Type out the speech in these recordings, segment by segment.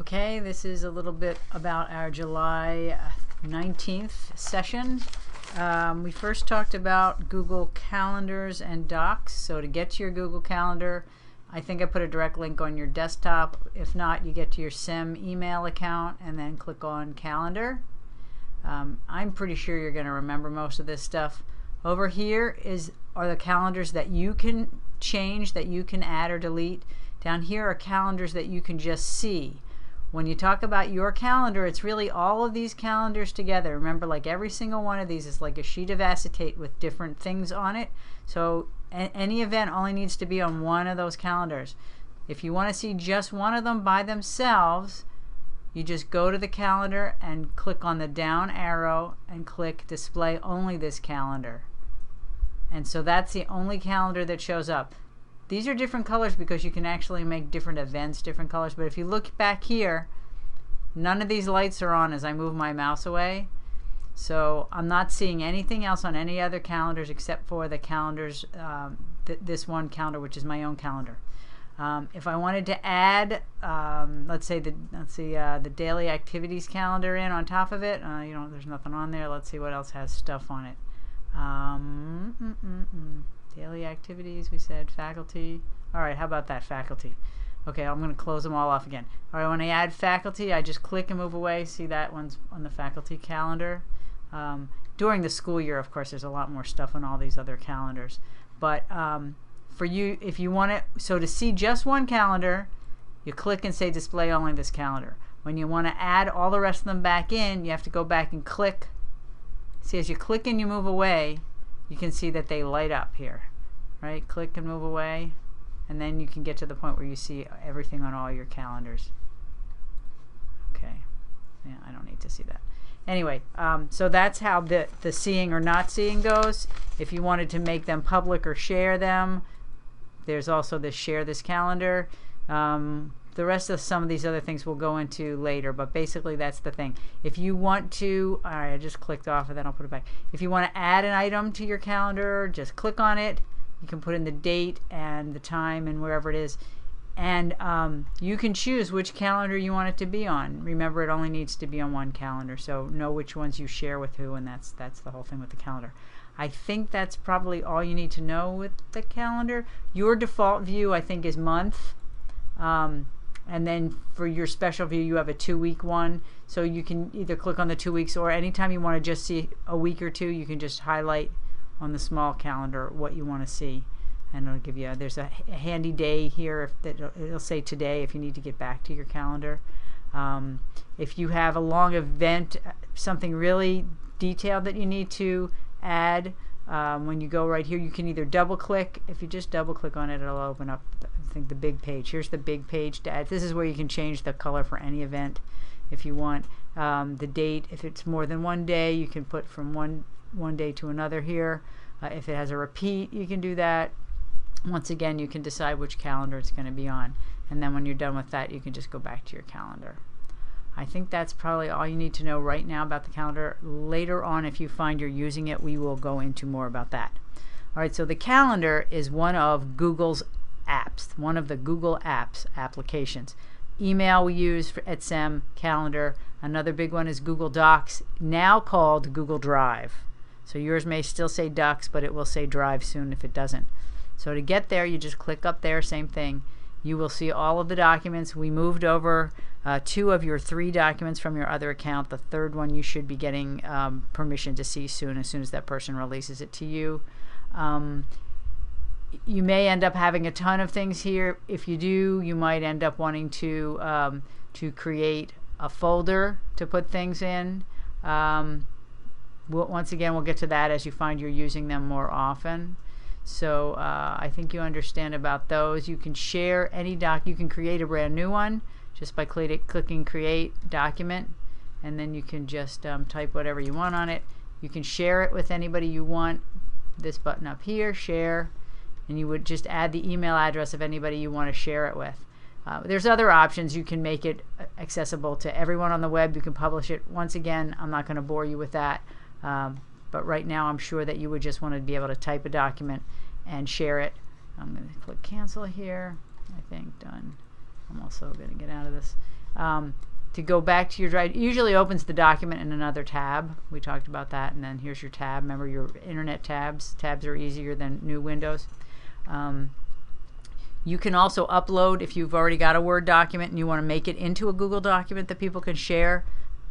Okay, this is a little bit about our July 19th session. We first talked about Google Calendars and Docs. So to get to your Google Calendar, I think I put a direct link on your desktop. If not, you get to your SIM email account and then click on Calendar. I'm pretty sure you're going to remember most of this stuff. Over here are the calendars that you can change, that you can add or delete. Down here are calendars that you can just see. When you talk about your calendar, it's really all of these calendars together. Remember, like every single one of these is like a sheet of acetate with different things on it. So any event only needs to be on one of those calendars. If you want to see just one of them by themselves, you just go to the calendar and click on the down arrow and click display only this calendar. And so that's the only calendar that shows up. These are different colors because you can actually make different events different colors. But if you look back here, none of these lights are on as I move my mouse away. So I'm not seeing anything else on any other calendars except for the calendars, this one calendar, which is my own calendar. If I wanted to add, let's see, the daily activities calendar in on top of it, there's nothing on there. Let's see what else has stuff on it. Daily activities, we said faculty. All right, how about that, faculty? Okay, I'm going to close them all off again. All right, when I add faculty, I just click and move away. See, that one's on the faculty calendar. During the school year, of course, there's a lot more stuff on all these other calendars. But for you, if you want it, so to see just one calendar, you click and say display only this calendar. When you want to add all the rest of them back in, you have to go back and click. See, as you click and you move away, you can see that they light up here, right? Click and move away, and then you can get to the point where you see everything on all your calendars. Okay, yeah, I don't need to see that. Anyway, so that's how the seeing or not seeing goes. If you wanted to make them public or share them, there's also this share this calendar. The rest of some of these other things we'll go into later, but basically that's the thing. If you want to, all right, I just clicked off and then I'll put it back. If you want to add an item to your calendar, just click on it. You can put in the date and the time and wherever it is. And you can choose which calendar you want it to be on. Remember, it only needs to be on one calendar, so know which ones you share with who, and that's the whole thing with the calendar. I think that's probably all you need to know with the calendar. Your default view, I think, is month. And then for your special view, you have a 2-week one. So you can either click on the 2 weeks, or anytime you want to just see a week or two, you can just highlight on the small calendar what you want to see. And it'll give you, there's a handy day here. It'll say today if you need to get back to your calendar. If you have a long event, something really detailed that you need to add, when you go right here, you can either double click. If you just double click on it, it'll open up the big page. Here's the big page to add. This is where you can change the color for any event if you want. The date, if it's more than one day, you can put from one day to another here. If it has a repeat, you can do that. Once again, you can decide which calendar it's going to be on, and then when you're done with that, you can just go back to your calendar. I think that's probably all you need to know right now about the calendar. Later on, if you find you're using it, we will go into more about that. All right, so the calendar is one of Google's apps, one of the Google Apps applications. Email we use at SEM, calendar. Another big one is Google Docs, now called Google Drive. So yours may still say Docs, but it will say Drive soon if it doesn't. So to get there, you just click up there, same thing. You will see all of the documents. We moved over 2 of your 3 documents from your other account. The third one you should be getting permission to see soon, as soon as that person releases it to you. You may end up having a ton of things here. If you do, you might end up wanting to create a folder to put things in. Once again, we'll get to that as you find you're using them more often. So I think you understand about those. You can share any doc. You can create a brand new one just by clicking Create Document, and then you can just type whatever you want on it. You can share it with anybody you want. This button up here, Share, and you would just add the email address of anybody you want to share it with. There's other options. You can make it accessible to everyone on the web. You can publish it. Once again, I'm not going to bore you with that. But right now I'm sure that you would just want to be able to type a document and share it. I'm going to click cancel here. I think done. I'm also going to get out of this. to go back to your drive, it usually opens the document in another tab. We talked about that. And then here's your tab. Remember your internet tabs. Tabs are easier than new windows. You can also upload if you've already got a Word document and you want to make it into a Google document that people can share.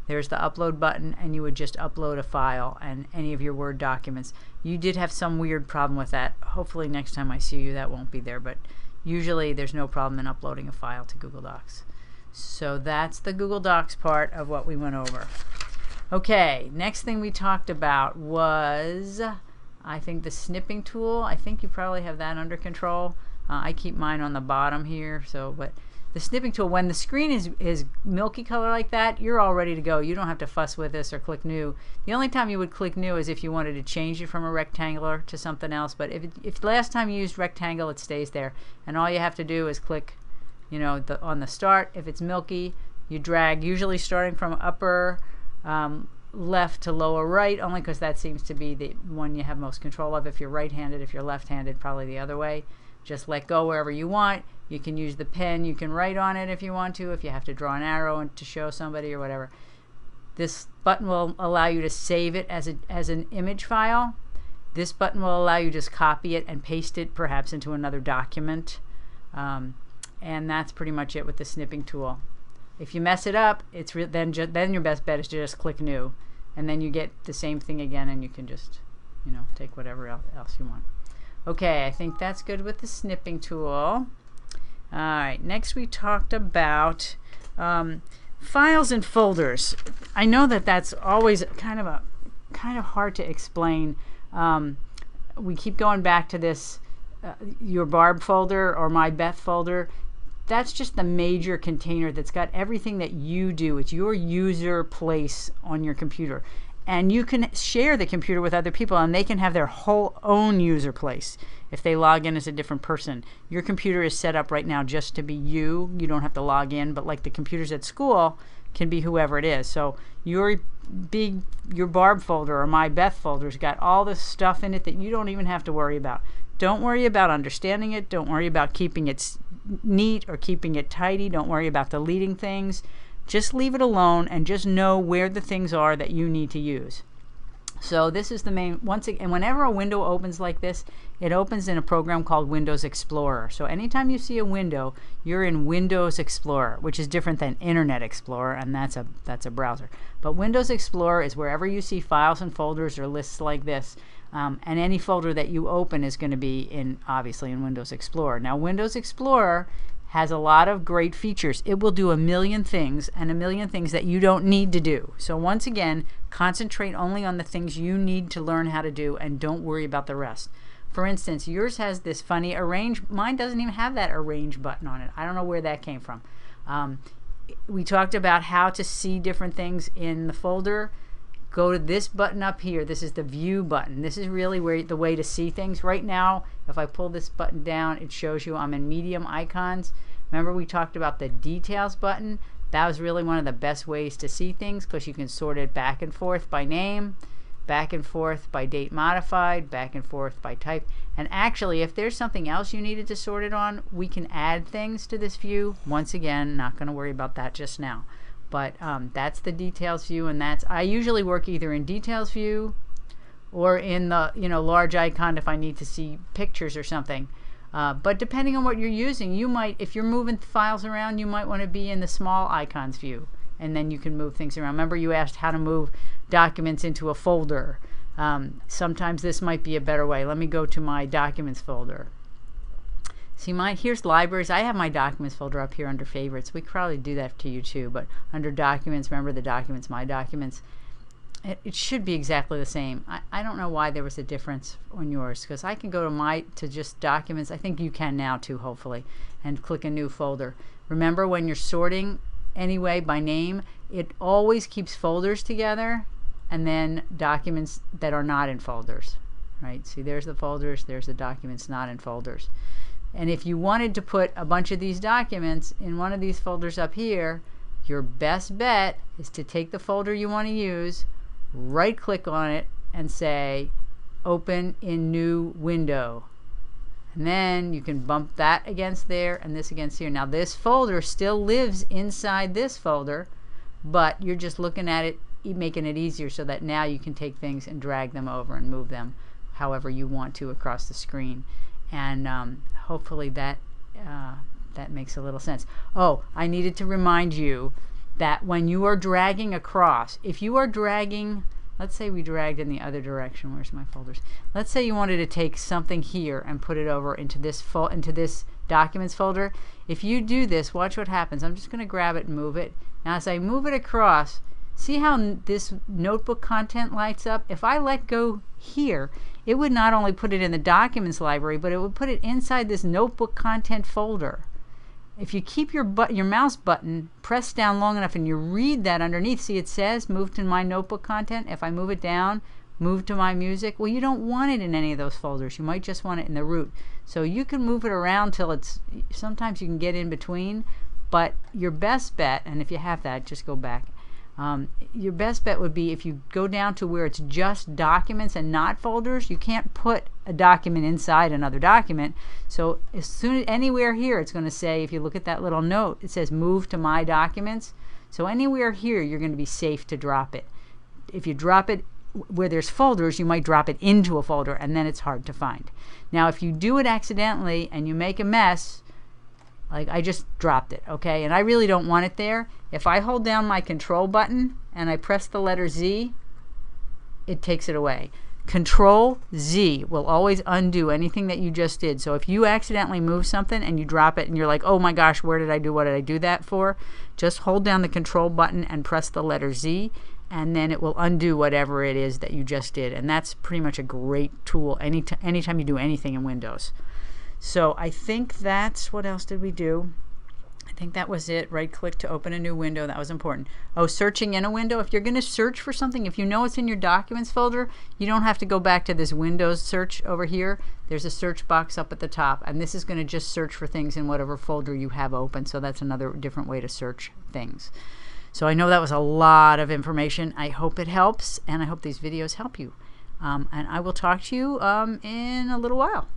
There's the upload button, and you would just upload a file and any of your Word documents. You did have some weird problem with that. Hopefully next time I see you that won't be there, but usually there's no problem in uploading a file to Google Docs. So that's the Google Docs part of what we went over. Okay, next thing we talked about was, I think, the snipping tool. I think you probably have that under control. I keep mine on the bottom here, but the snipping tool, when the screen is milky color like that, you're all ready to go. You don't have to fuss with this or click new. The only time you would click new is if you wanted to change it from a rectangular to something else. But if last time you used rectangle, it stays there. And all you have to do is click, you know, on the start. If it's milky, you drag, usually starting from upper left to lower right, only because that seems to be the one you have most control of. If you're right-handed, if you're left-handed, probably the other way. Just let go wherever you want. You can use the pen. You can write on it if you want to, if you have to draw an arrow and to show somebody or whatever. This button will allow you to save it as an image file. This button will allow you to just copy it and paste it perhaps into another document. And that's pretty much it with the snipping tool. If you mess it up, then your best bet is to just click new, and then you get the same thing again, and you can just, you know, take whatever else you want. Okay, I think that's good with the snipping tool. All right, next we talked about files and folders. I know that that's always kind of hard to explain. We keep going back to this, your Barb folder or my Beth folder. That's just the major container that's got everything that you do. It's your user place on your computer. And you can share the computer with other people, and they can have their whole own user place if they log in as a different person. Your computer is set up right now just to be you. You don't have to log in, but like the computers at school can be whoever it is. So your Barb folder or my Beth folder's got all this stuff in it that you don't even have to worry about. Don't worry about understanding it. Don't worry about keeping it neat or keeping it tidy. Don't worry about deleting things. Just leave it alone and just know where the things are that you need to use. So this is the main, once again, whenever a window opens like this, it opens in a program called Windows Explorer. So anytime you see a window, you're in Windows Explorer, which is different than Internet Explorer, and that's a browser. But Windows Explorer is wherever you see files and folders or lists like this. And any folder that you open is going to be obviously in Windows Explorer. Now Windows Explorer has a lot of great features. It will do a million things, and a million things that you don't need to do. So once again, concentrate only on the things you need to learn how to do, and don't worry about the rest. For instance, yours has this funny arrange. Mine doesn't even have that arrange button on it. I don't know where that came from. We talked about how to see different things in the folder. Go to this button up here. This is the view button. This is really the way to see things. Right now, if I pull this button down, it shows you I'm in medium icons. Remember we talked about the details button? That was really one of the best ways to see things, because you can sort it back and forth by name, back and forth by date modified, back and forth by type. And actually, if there's something else you needed to sort it on, we can add things to this view. Once again, not going to worry about that just now. But that's the details view, and I usually work either in details view or in the large icon if I need to see pictures or something. But depending on what you're using, you might, if you're moving files around, you might want to be in the small icons view, and then you can move things around. Remember you asked how to move documents into a folder. Sometimes this might be a better way. Let me go to my documents folder. See, here's libraries. I have my documents folder up here under favorites. We could probably do that to you too, but under documents, remember the documents, my documents. It should be exactly the same. I don't know why there was a difference on yours, because I can go to just documents. I think you can now too, hopefully, and click a new folder. Remember, when you're sorting anyway by name, it always keeps folders together and then documents that are not in folders. Right? See, there's the folders, there's the documents not in folders. And if you wanted to put a bunch of these documents in one of these folders up here, your best bet is to take the folder you want to use, right click on it, and say open in new window. And then you can bump that against there and this against here. Now this folder still lives inside this folder, but you're just looking at it, making it easier so that now you can take things and drag them over and move them however you want to across the screen. And hopefully that makes a little sense. Oh, I needed to remind you that when you are dragging across, if you are dragging, let's say we dragged in the other direction. Where's my folders? Let's say you wanted to take something here and put it over into this documents folder. If you do this, watch what happens. I'm just going to grab it and move it. Now as I move it across, see how this notebook content lights up? If I let go here, it would not only put it in the documents library, but it would put it inside this notebook content folder. If you keep your mouse button pressed down long enough and you read that underneath, see it says move to my notebook content. If I move it down, move to my music. Well, you don't want it in any of those folders. You might just want it in the root. So you can move it around till it's, sometimes you can get in between, but your best bet, and if you have that, just go back. Your best bet would be if you go down to where it's just documents and not folders. You can't put a document inside another document. So as soon as anywhere here, it's going to say, if you look at that little note, it says move to my documents. So anywhere here, you're going to be safe to drop it. If you drop it where there's folders, you might drop it into a folder, and then it's hard to find. Now if you do it accidentally and you make a mess, like I just dropped it, okay, and I really don't want it there. If I hold down my control button and I press the letter Z, it takes it away. Control Z will always undo anything that you just did. So if you accidentally move something and you drop it and you're like, oh my gosh, where did I do, what did I do that for? Just hold down the control button and press the letter Z, and then it will undo whatever it is that you just did. And that's pretty much a great tool anytime you do anything in Windows. So I think that's, what else did we do? I think that was it. Right click to open a new window. That was important. Oh, searching in a window. If you're going to search for something, if you know it's in your documents folder, you don't have to go back to this Windows search over here. There's a search box up at the top, and this is going to just search for things in whatever folder you have open. So that's another different way to search things. So I know that was a lot of information. I hope it helps, and I hope these videos help you. And I will talk to you in a little while.